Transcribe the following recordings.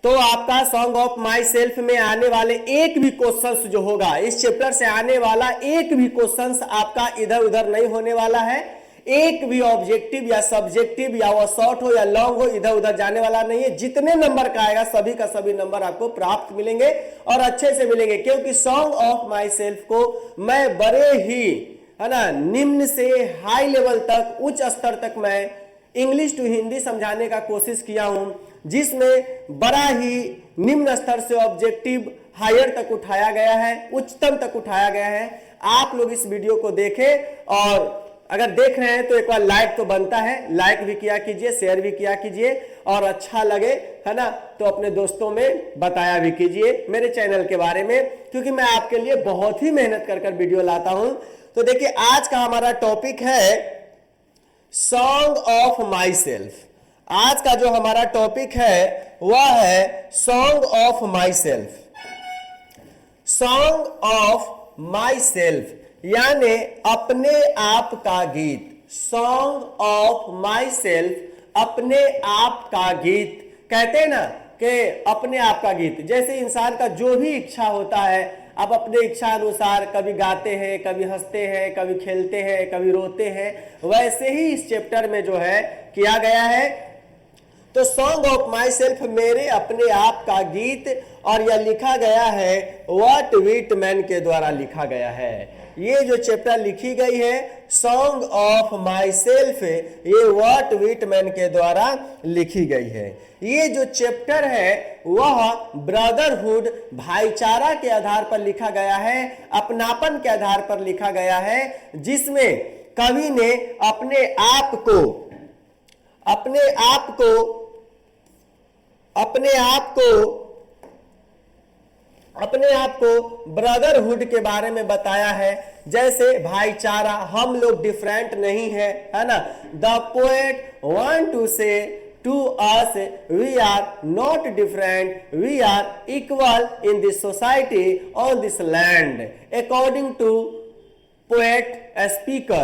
तो आपका song of my self में आने वाले एक भी क्वेश्चंस जो होगा, इस चैप्टर से आने वाला एक भी क्वेश्चंस आपका इधर उधर नहीं होने वाला है। एक भी ऑब्जेक्टिव या सब्जेक्टिव या वो शॉर्ट हो या लॉन्ग हो इधर उधर जाने वाला नहीं है। जितने नंबर का आएगा सभी का सभी नंबर आपको प्राप्त मिलेंगे और अच्छे से मिलेंगे, क्योंकि सॉन्ग ऑफ माई सेल्फ को मैं बड़े ही है ना निम्न से हाई लेवल तक, उच्च स्तर तक मैं इंग्लिश टू हिंदी समझाने का कोशिश किया हूं, जिसमें बड़ा ही निम्न स्तर से ऑब्जेक्टिव हायर तक उठाया गया है, उच्चतम तक उठाया गया है। आप लोग इस वीडियो को देखें और अगर देख रहे हैं तो एक बार लाइक तो बनता है, लाइक भी किया कीजिए, शेयर भी किया कीजिए और अच्छा लगे है ना तो अपने दोस्तों में बताया भी कीजिए मेरे चैनल के बारे में, क्योंकि मैं आपके लिए बहुत ही मेहनत कर कर वीडियो लाता हूं। तो देखिए आज का हमारा टॉपिक है सॉन्ग ऑफ माई सेल्फ। आज का जो हमारा टॉपिक है वह है song of my self. Song of my self यानी अपने आप का गीत। सॉन्ग ऑफ माई सेल्फ, अपने आप का गीत। कहते हैं ना कि अपने आप का गीत, जैसे इंसान का जो भी इच्छा होता है, आप अपने इच्छा अनुसार कभी गाते हैं, कभी हंसते हैं, कभी खेलते हैं, कभी रोते हैं, वैसे ही इस चैप्टर में जो है किया गया है। तो सॉन्ग ऑफ माई सेल्फ मेरे अपने आप का गीत, और यह लिखा गया है व्हाट व्हिटमैन के द्वारा लिखा गया है। ये जो चैप्टर लिखी गई है सॉन्ग ऑफ माई सेल्फ, ये व्हाट व्हिटमैन के द्वारा लिखी गई है। ये जो चैप्टर है वह ब्रदरहुड, भाईचारा के आधार पर लिखा गया है, अपनापन के आधार पर लिखा गया है, जिसमें कवि ने अपने आप को ब्रदरहुड के बारे में बताया है। जैसे भाईचारा, हम लोग डिफरेंट नहीं है, है ना। द पोएट वांट टू से to us we are not different, we are equal in this society on this land according to poet speaker।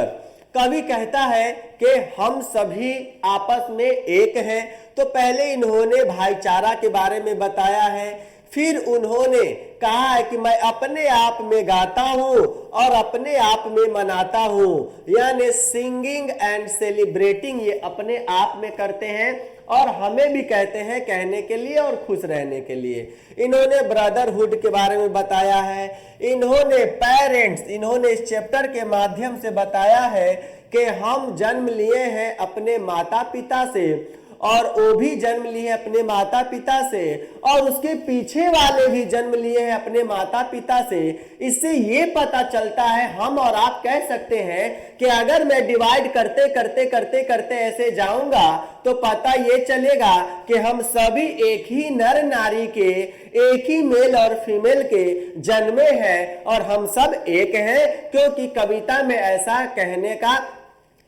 कवि कहता है कि हम सभी आपस में एक हैं। तो पहले इन्होंने भाईचारा के बारे में बताया है, फिर उन्होंने कहा है कि मैं अपने आप में गाता हूं और अपने आप में मनाता हूं, यानी सिंगिंग एंड सेलिब्रेटिंग ये अपने आप में करते हैं और हमें भी कहते हैं कहने के लिए और खुश रहने के लिए। इन्होंने ब्रदरहुड के बारे में बताया है। इन्होंने पेरेंट्स, इन्होंने इस चैप्टर के माध्यम से बताया है कि हम जन्म लिए हैं अपने माता पिता से, और वो भी जन्म लिए अपने माता पिता से, और उसके पीछे वाले भी जन्म लिए हैं अपने माता पिता से। इससे ये पता चलता है, हम और आप कह सकते हैं कि अगर मैं डिवाइड करते करते करते करते ऐसे जाऊंगा तो पता ये चलेगा कि हम सभी एक ही नर नारी के, एक ही मेल और फीमेल के जन्मे हैं और हम सब एक हैं, क्योंकि कविता में ऐसा कहने का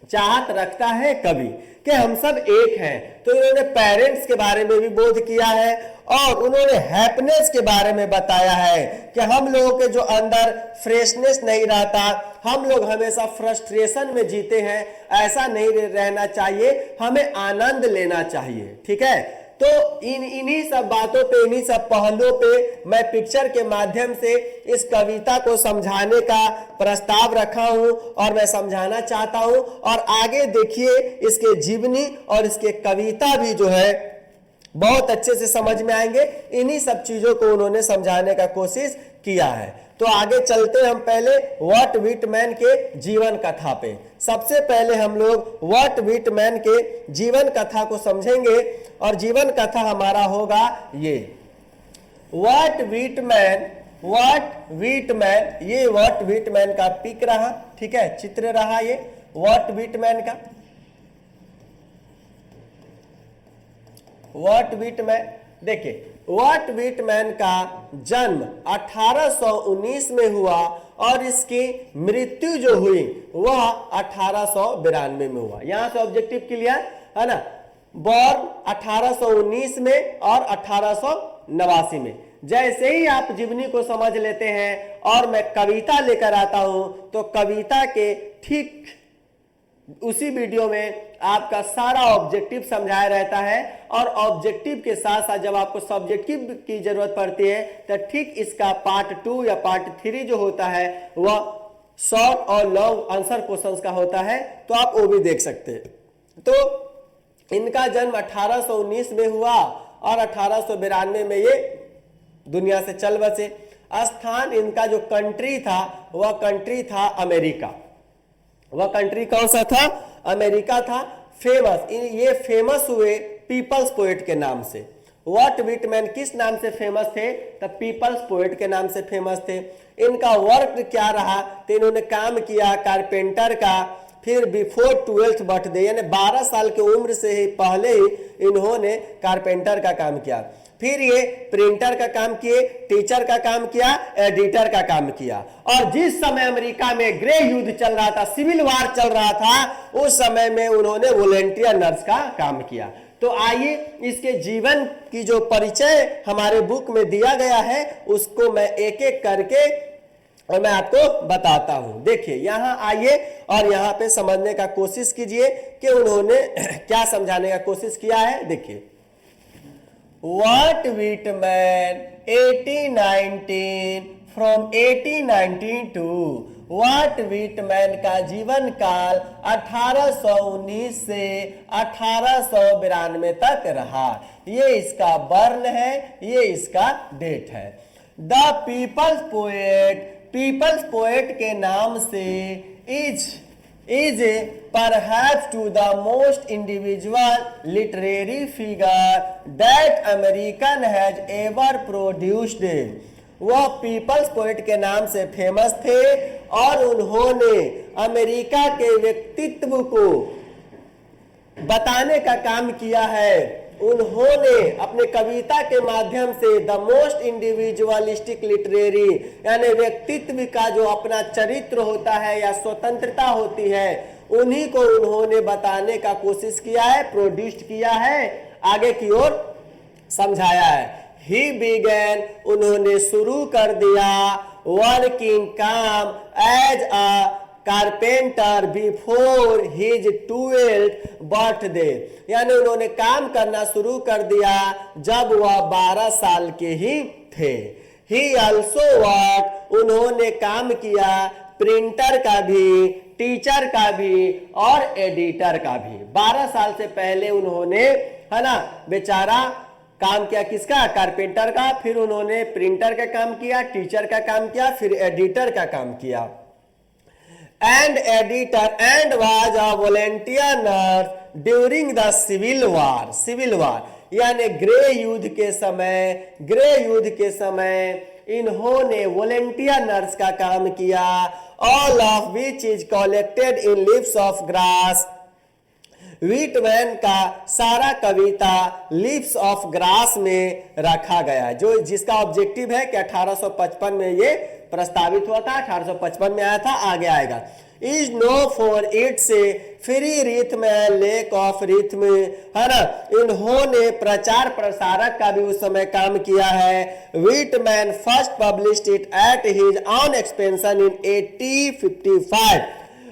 चाहत रखता है कवि कि हम सब एक हैं। तो इन्होंने पेरेंट्स के बारे में भी बोध किया है और उन्होंने हैप्पीनेस के बारे में बताया है कि हम लोगों के जो अंदर फ्रेशनेस नहीं रहता, हम लोग हमेशा फ्रस्ट्रेशन में जीते हैं, ऐसा नहीं रहना चाहिए, हमें आनंद लेना चाहिए। ठीक है, तो इन्हीं सब बातों पे, इन्हीं सब पहलुओं पे मैं पिक्चर के माध्यम से इस कविता को समझाने का प्रस्ताव रखा हूं और मैं समझाना चाहता हूं। और आगे देखिए इसके जीवनी और इसके कविता भी जो है बहुत अच्छे से समझ में आएंगे। इन्हीं सब चीजों को उन्होंने समझाने का कोशिश किया है। तो आगे चलते हम पहले व्हाट व्हिटमैन के जीवन कथा पे। सबसे पहले हम लोग व्हाट व्हिटमैन के जीवन कथा को समझेंगे और जीवन कथा हमारा होगा ये व्हाट व्हिटमैन। ये व्हाट व्हिटमैन का पिक रहा, ठीक है, चित्र रहा ये व्हाट व्हिटमैन का। व्हाट व्हिटमैन, देखिए व्हाट व्हिटमैन का जन्म 1819 में हुआ और इसकी मृत्यु जो हुई वह 1892 में हुआ। यहां से ऑब्जेक्टिव क्लियर है ना। बॉर्न 1819 में और 1889 में। जैसे ही आप जीवनी को समझ लेते हैं और मैं कविता लेकर आता हूं तो कविता के ठीक उसी वीडियो में आपका सारा ऑब्जेक्टिव समझाया रहता है और ऑब्जेक्टिव के साथ साथ जब आपको सब्जेक्टिव की जरूरत पड़ती है तो ठीक इसका पार्ट 2 या पार्ट 3 जो होता है वह शॉर्ट और लॉन्ग आंसर क्वेश्चंस का होता है, तो आप वो भी देख सकते हैं। तो इनका जन्म 1819 में हुआ और 1892 में ये दुनिया से चल बसे। स्थान इनका जो कंट्री था वह कंट्री था अमेरिका। वह कंट्री कौन सा था? अमेरिका था। फेमस, ये फेमस हुए पीपल्स पोएट के नाम से। वॉट विटमैन किस नाम से फेमस थे? तो पीपल्स पोएट के नाम से फेमस थे। इनका वर्क क्या रहा? तो इन्होंने काम किया कारपेंटर का। फिर बिफोर 12th बर्थडे यानी 12 साल की उम्र से ही पहले ही इन्होंने कारपेंटर का काम किया। फिर ये प्रिंटर का काम किए, टीचर का काम किया, एडिटर का काम किया। और जिस समय अमेरिका में गृह युद्ध चल रहा था, सिविल वार चल रहा था, उस समय में उन्होंने वॉलेंटियर नर्स का काम किया। तो आइए इसके जीवन की जो परिचय हमारे बुक में दिया गया है उसको मैं एक एक करके और मैं आपको बताता हूं। देखिए यहां आइए और यहां पे समझने का कोशिश कीजिए कि उन्होंने क्या समझाने का कोशिश किया है। देखिए, What Whitman 1819 from 1819 to What Whitman का जीवन काल 1819 से 1892 तक रहा। ये इसका बर्न है, ये इसका डेट है। द पीपल्स पोएट के नाम से is perhaps to the most individual literary figure that American has ever produced। वह पीपल्स पोएट के नाम से फेमस थे और उन्होंने अमेरिका के व्यक्तित्व को बताने का काम किया है। उन्होंने अपने कविता के माध्यम से द मोस्ट इंडिविजुअलिस्टिक लिटरेरी यानी व्यक्तित्व का जो अपना चरित्र होता है या स्वतंत्रता होती है उन्हीं को उन्होंने बताने का कोशिश किया है, प्रोड्यूस किया है, आगे की ओर समझाया है। ही बिगेन उन्होंने शुरू कर दिया वर्किंग काम as a carpenter before his 12th birthday यानी उन्होंने काम करना शुरू कर दिया जब वह 12 साल के ही थे। ही ऑल्सो वर्क उन्होंने काम किया प्रिंटर का भी, टीचर का भी और एडिटर का भी। 12 साल से पहले उन्होंने है ना बेचारा काम किया किसका? कारपेंटर का। फिर उन्होंने प्रिंटर का काम किया, टीचर का काम किया, फिर एडिटर का काम किया। And editor and was a volunteer nurse during the civil war यानी गृह युद्ध के समय इन्होंने वॉलेंटियर नर्स का काम किया। All of which is collected in leaves of grass. Whitman का सारा कविता लीव्स ऑफ ग्रास में रखा गया जो जिसका ऑब्जेक्टिव है कि 1855 में ये प्रस्तावित हुआ था, 1855 में आया था, आगे आएगा। इज नो फॉर इट से free rhythm lake of rhythm है ना। इन्होंने प्रचार प्रसारक का भी उस समय काम किया है। Whitman first published it at his on expansion in 1855।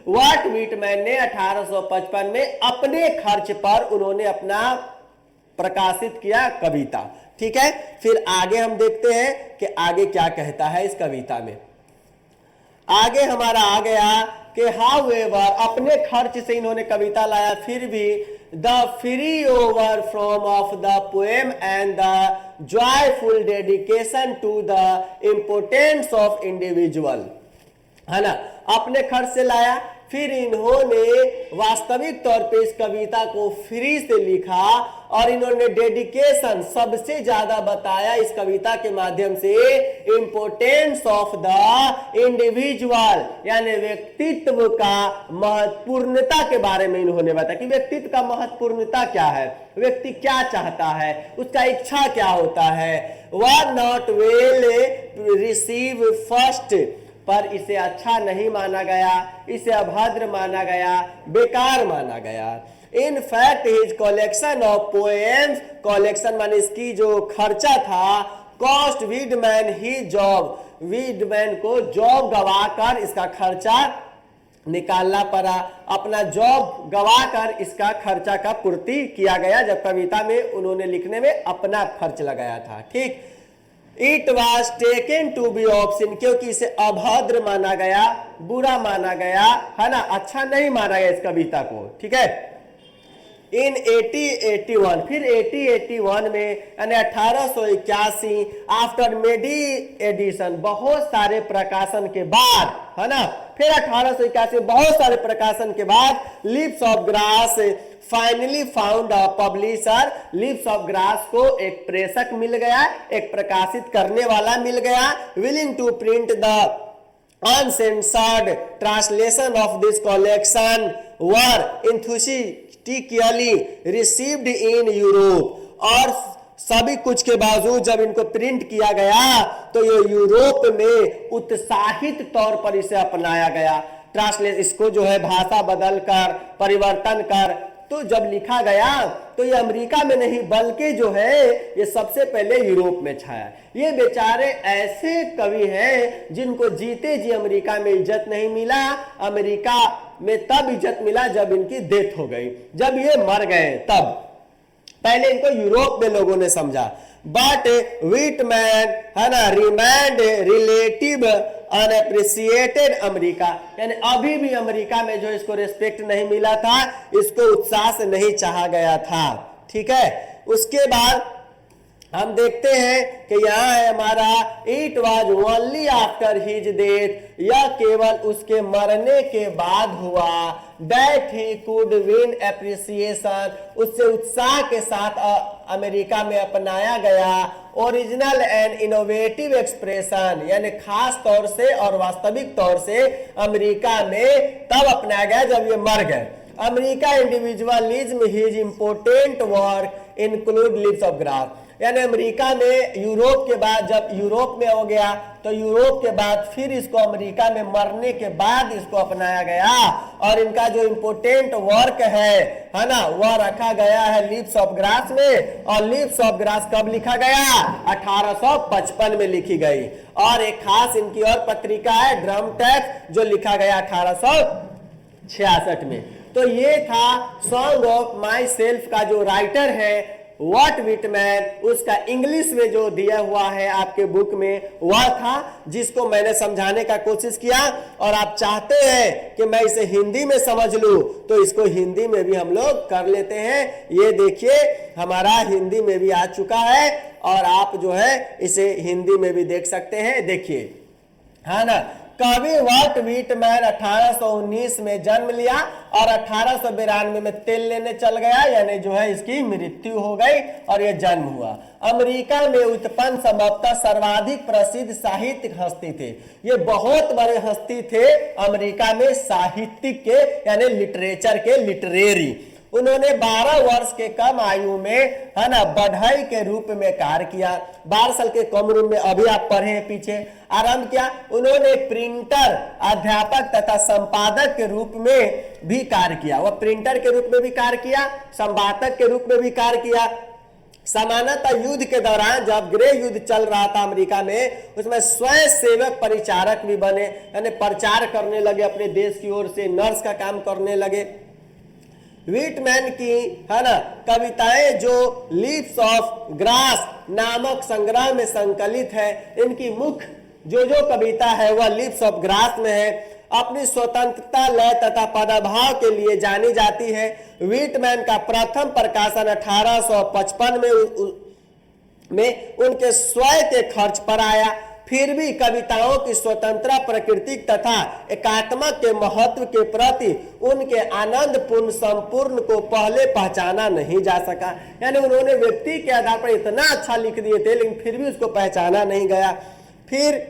What Whitman ने 1855 में अपने खर्च पर उन्होंने अपना प्रकाशित किया कविता। ठीक है, फिर आगे हम देखते हैं कि आगे क्या कहता है इस कविता में। आगे हमारा आ गया कि हाउएवर अपने खर्च से इन्होंने कविता लाया, फिर भी the free over from of the poem and the joyful dedication to the importance of individual है ना, अपने खर्च से लाया। फिर इन्होंने वास्तविक तौर पे इस कविता को फ्री से लिखा और इन्होंने डेडिकेशन सबसे ज्यादा बताया इस कविता के माध्यम से इंपोर्टेंस ऑफ द इंडिविजुअल यानी व्यक्तित्व का महत्वपूर्णता के बारे में इन्होंने बताया कि व्यक्तित्व का महत्वपूर्णता क्या है, व्यक्ति क्या चाहता है, उसका इच्छा क्या होता है। Were not well receive first पर इसे अच्छा नहीं माना गया, इसे अभद्र माना गया, बेकार माना गया। In fact his collection of poems, collection माने इसकी जो खर्चा था, कॉस्ट व्हिटमैन ही जॉब, व्हिटमैन को जॉब गवाकर इसका खर्चा निकालना पड़ा, अपना जॉब गवाकर इसका खर्चा का पूर्ति किया गया, जब कविता में उन्होंने लिखने में अपना खर्च लगाया था। ठीक, it was taken to be obscene, क्योंकि इसे अभद्र माना गया, बुरा माना गया, है ना, अच्छा नहीं माना गया इस कविता को। ठीक है, इन 1881, फिर 1881 में यानी 1881 आफ्टर मेडी एडिशन, बहुत सारे प्रकाशन के बाद, है ना, फिर 1881 बहुत सारे प्रकाशन के बाद lips of grass finally found a publisher, lips of grass को एक प्रेषक मिल गया, एक प्रकाशित करने वाला मिल गया, willing to print the uncensored translation of this collection were enthusiastically received in Europe. और सभी कुछ के बावजूद जब इनको प्रिंट किया गया तो ये यूरोप में उत्साहित तौर पर इसे अपनाया गया। ट्रांसलेट, इसको जो है भाषा बदल कर, परिवर्तन कर, तो जब लिखा गया तो ये अमेरिका में नहीं बल्कि जो है ये सबसे पहले यूरोप में छाया। ये बेचारे ऐसे कवि हैं जिनको जीते जी अमेरिका में इज्जत नहीं मिला, अमेरिका में तब इज्जत मिला जब इनकी डेथ हो गई, जब ये मर गए तब। पहले इनको यूरोप में लोगों ने समझा। बट विटमैन, है ना, रिमेंड रिलेटिव अनएप्रिसिएटेड अमेरिका, यानी अभी भी अमेरिका में जो इसको रिस्पेक्ट नहीं मिला था, इसको उत्साह से नहीं चाहा गया था। ठीक है, उसके बाद हम देखते हैं कि यहाँ है हमारा it was only after his death, यह केवल उसके मरने के बाद हुआ, that he could win appreciation, उससे उत्साह के साथ अमेरिका में अपनाया गया ओरिजिनल एंड इनोवेटिव एक्सप्रेशन, यानी खास तौर से और वास्तविक तौर से अमेरिका में तब अपनाया गया जब ये मर गए। America individualism his important work include lips of grass, यानी अमेरिका में यूरोप के बाद, जब यूरोप में हो गया तो यूरोप के बाद फिर इसको अमेरिका में मरने के बाद इसको अपनाया गया और इनका जो इंपोर्टेंट वर्क है ना, वह रखा गया है लिप्स ऑफ ग्रास में। और लिप्स ऑफ ग्रास कब लिखा गया? 1855 में लिखी गई। और एक खास इनकी और पत्रिका है ड्रम टैक्स, जो लिखा गया 1866 में। तो ये था सॉन्ग ऑफ माई सेल्फ का जो राइटर है वॉट विटमैन, उसका इंग्लिश में जो दिया हुआ है आपके बुक में वह था, जिसको मैंने समझाने का कोशिश किया। और आप चाहते हैं कि मैं इसे हिंदी में समझ लूं तो इसको हिंदी में भी हम लोग कर लेते हैं। ये देखिए हमारा हिंदी में भी आ चुका है और आप जो है इसे हिंदी में भी देख सकते हैं। देखिए, है ना, कवि वॉट विटमैन 1819 में जन्म लिया और 1892 में तेल लेने चल गया, यानी जो है इसकी मृत्यु हो गई और ये जन्म हुआ। अमेरिका में उत्पन्न संभवतः सर्वाधिक प्रसिद्ध साहित्यिक हस्ती थे। ये बहुत बड़े हस्ती थे अमेरिका में, साहित्यिक के यानी लिटरेचर के, लिटरेरी। उन्होंने 12 वर्ष के कम आयु में, है ना, बढ़ई के रूप में कार्य किया। 12 साल के कम उम्र में, अभी आप पढ़े हैं पीछे, आरंभ किया। उन्होंने प्रिंटर, अध्यापक तथा संपादक के रूप में भी कार्य किया। वह प्रिंटर के रूप में भी कार्य किया, संपादक के रूप में भी कार्य किया। सामान्यतः युद्ध के दौरान जब गृह युद्ध चल रहा था अमेरिका में, उसमें स्वयं सेवक परिचारक भी बने, यानी प्रचार करने लगे अपने देश की ओर से, नर्स का काम करने लगे। विटमैन की, है ना, कविताएं जो लीव्स ऑफ ग्रास नामक संग्रह में संकलित है, इनकी मुख्य जो कविता है वह लीव्स ऑफ ग्रास में है। अपनी स्वतंत्रता, लय तथा पदाभाव के लिए जानी जाती है। विटमैन का प्रथम प्रकाशन 1855 में उनके स्वयं के खर्च पर आया। फिर भी कविताओं की स्वतंत्र प्रकृति तथा एकात्मक के महत्व के प्रति उनके आनंदपूर्ण संपूर्ण को पहले पहचाना नहीं जा सका। यानी उन्होंने व्यक्ति के आधार पर इतना अच्छा लिख दिए थे, लेकिन फिर भी उसको पहचाना नहीं गया। फिर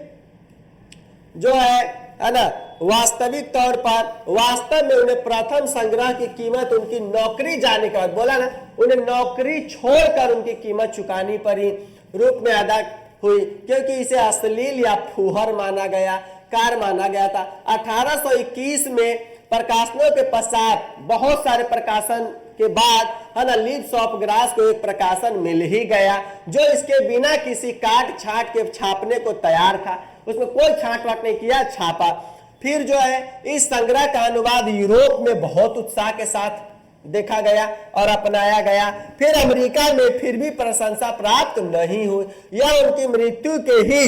जो है ना, वास्तविक तौर पर वास्तव में उन्हें प्रथम संग्रह की कीमत उनकी नौकरी जाने के बाद, बोला ना, उन्हें नौकरी छोड़कर उनकी कीमत चुकानी पड़ी, रूप में अदा हुई, क्योंकि इसे अश्लील या फूहर माना गया, कार माना गया था। 1821 में प्रकाशनों के पश्चात, बहुत सारे प्रकाशन के बाद, है ना, लीव्स ऑफ ग्रास को एक प्रकाशन मिल ही गया, जो इसके बिना किसी काट छाट के छापने को तैयार था। उसमें कोई छाट वाट नहीं किया, छापा। फिर जो है इस संग्रह का अनुवाद यूरोप में बहुत उत्साह के साथ देखा गया और अपनाया गया। फिर अमेरिका में फिर भी प्रशंसा प्राप्त नहीं हुई। यह उनकी मृत्यु के ही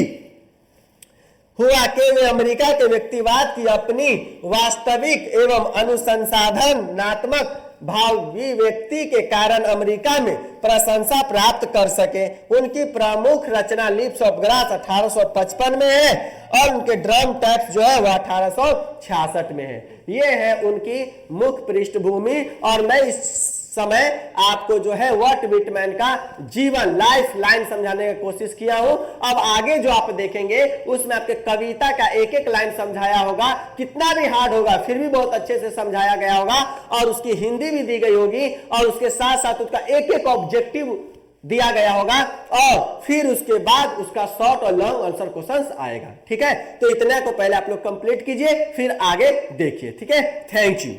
हुआ कि वे अमेरिका के व्यक्तिवाद की अपनी वास्तविक एवं अनुसंधानात्मक भावी व्यक्ति के कारण अमेरिका में प्रशंसा प्राप्त कर सके। उनकी प्रमुख रचना लिप्स ऑफ ग्रास 1855 में है और उनके ड्रम टेक्स्ट जो है वह 1866 में है। ये है उनकी मुख्य पृष्ठभूमि और मैं इस समय आपको जो है वर्ट विटमैन का जीवन लाइफ लाइन समझाने की कोशिश किया हूं। अब आगे जो आप देखेंगे उसमें आपके कविता का एक एक लाइन समझाया होगा, कितना भी हार्ड होगा फिर भी बहुत अच्छे से समझाया गया होगा और उसकी हिंदी भी दी गई होगी और उसके साथ साथ उसका एक एक ऑब्जेक्टिव दिया गया होगा और फिर उसके बाद उसका शॉर्ट और लॉन्ग आंसर क्वेश्चंस आएगा। ठीक है, तो इतना को पहले आप लोग कंप्लीट कीजिए फिर आगे देखिए। ठीक है, थैंक यू।